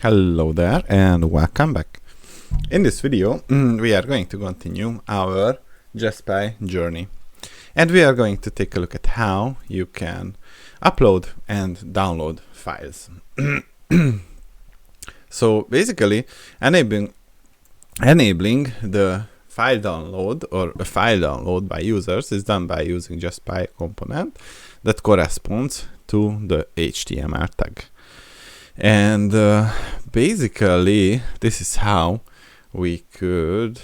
Hello there and welcome back. In this video we are going to continue our JustPy journey, and we are going to take a look at how you can upload and download files. So basically enabling the file download or a file download by users is done by using JustPy component that corresponds to the HTML tag. And basically this is how we could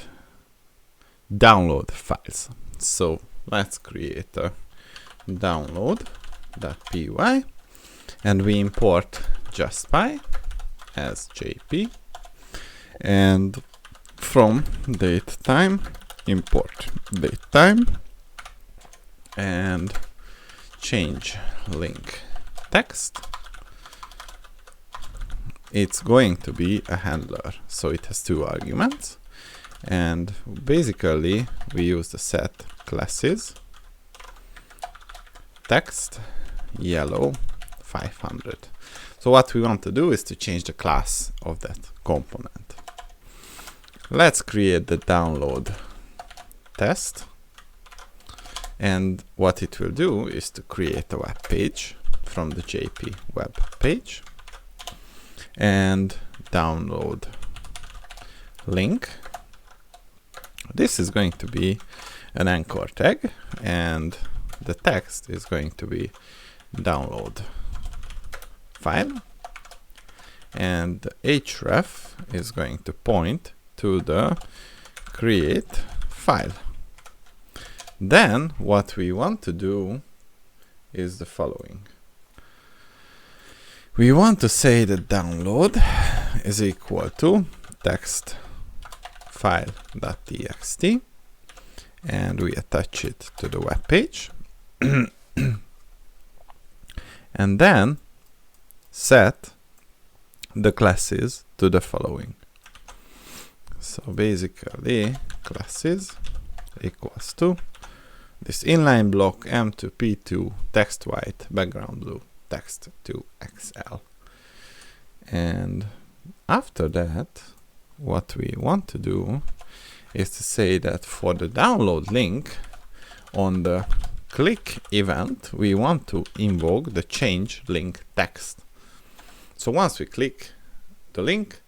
download files. So let's create a download.py and we import JustPy as JP, and from datetime import datetime and change link text. It's going to be a handler, so it has two arguments, and basically we use the set classes text yellow 500. So what we want to do is to change the class of that component. Let's create the download test, and what it will do is to create a web page from the JP web page and download link. This is going to be an anchor tag, and the text is going to be download file, and the href is going to point to the create file. Then what we want to do is the following. We want to say that download is equal to text file.txt, and we attach it to the web page and then set the classes to the following. So basically classes equals to this inline block m2 p2 text white background blue text to XL. And after that, what we want to do is to say that for the download link on the click event, we want to invoke the change link text. So once we click the link,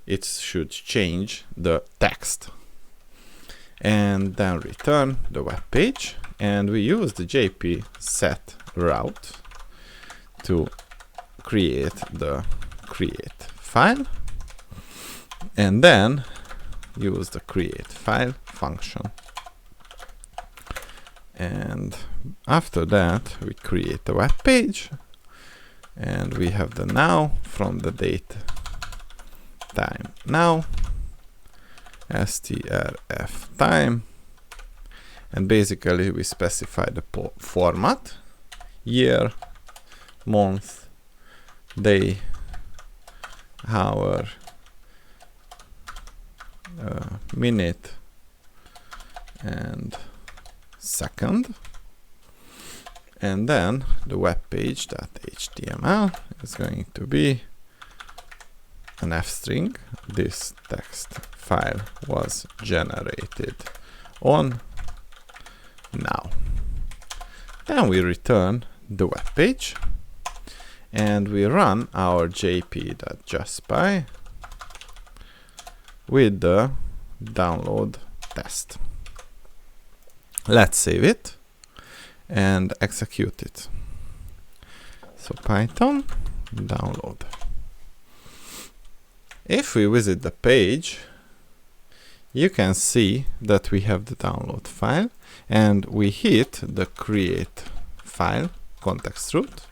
it should change the text, and then return the web page, and we use the JP set route to create the create file, and then use the create file function. And after that we create a web page, and we have the now from the date time now strf time, and basically we specify the format year, month, day, hour, minute, and second. And then the web page.html is going to be an f string. This text file was generated on now. Then we return the web page, and we run our jp.justpy with the download test. Let's save it and execute it. So Python download. If we visit the page, you can see that we have the download file, and we hit the create file context root,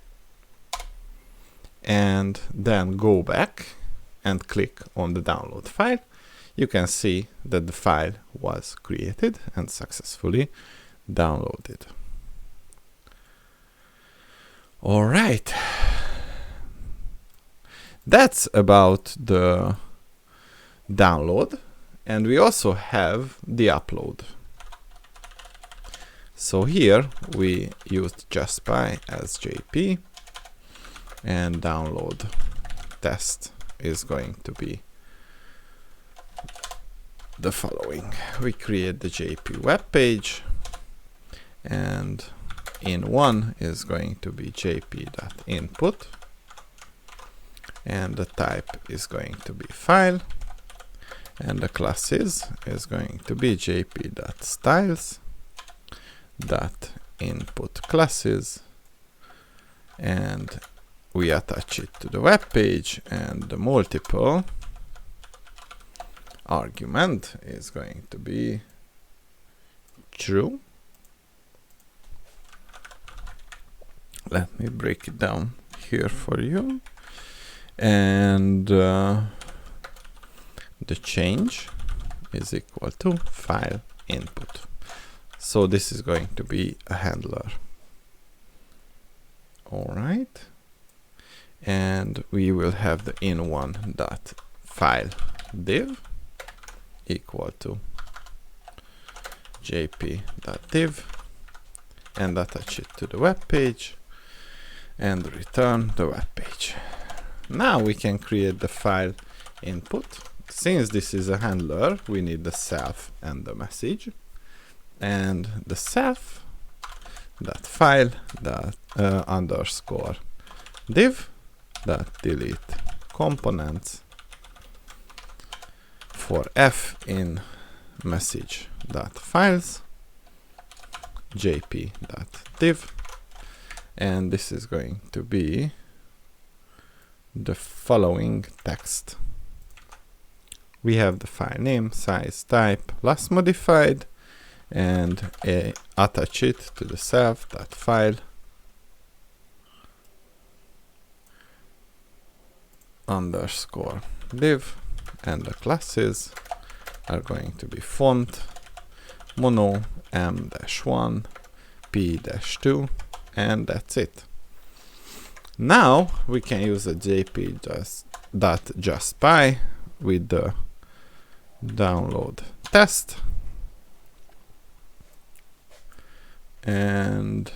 and then go back and click on the download file. You can see that the file was created and successfully downloaded. All right, that's about the download, and we also have the upload. So here we used JustPy as JP and download test is going to be the following. We create the JP web page, and in1 is going to be jp.input, and the type is going to be file, and the classes is going to be jp.styles.input classes, and we attach it to the web page, and the multiple argument is going to be true. Let me break it down here for you. And the change is equal to file input. So this is going to be a handler. All right. And we will have the in1.file div equal to jp.div, and attach it to the web page and return the web page. Now we can create the file input. Since this is a handler, we need the self and the message, and the self that file that underscore div that delete components for f in message that files jp.div, and this is going to be the following text. We have the file name, size, type, last modified, and attach it to the self.file underscore div, and the classes are going to be font, mono, m-1, p-2, and that's it. Now we can use a JP.JustPy with the download test, and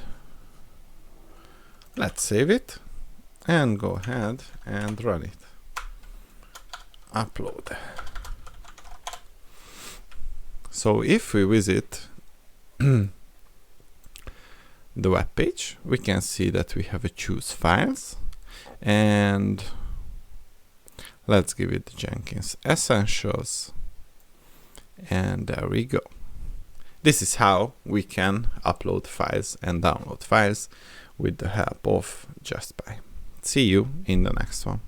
let's save it and go ahead and run it. Upload. So if we visit the web page, we can see that we have a choose files, and let's give it the Jenkins Essentials, and there we go. This is how we can upload files and download files with the help of JustPy. See you in the next one.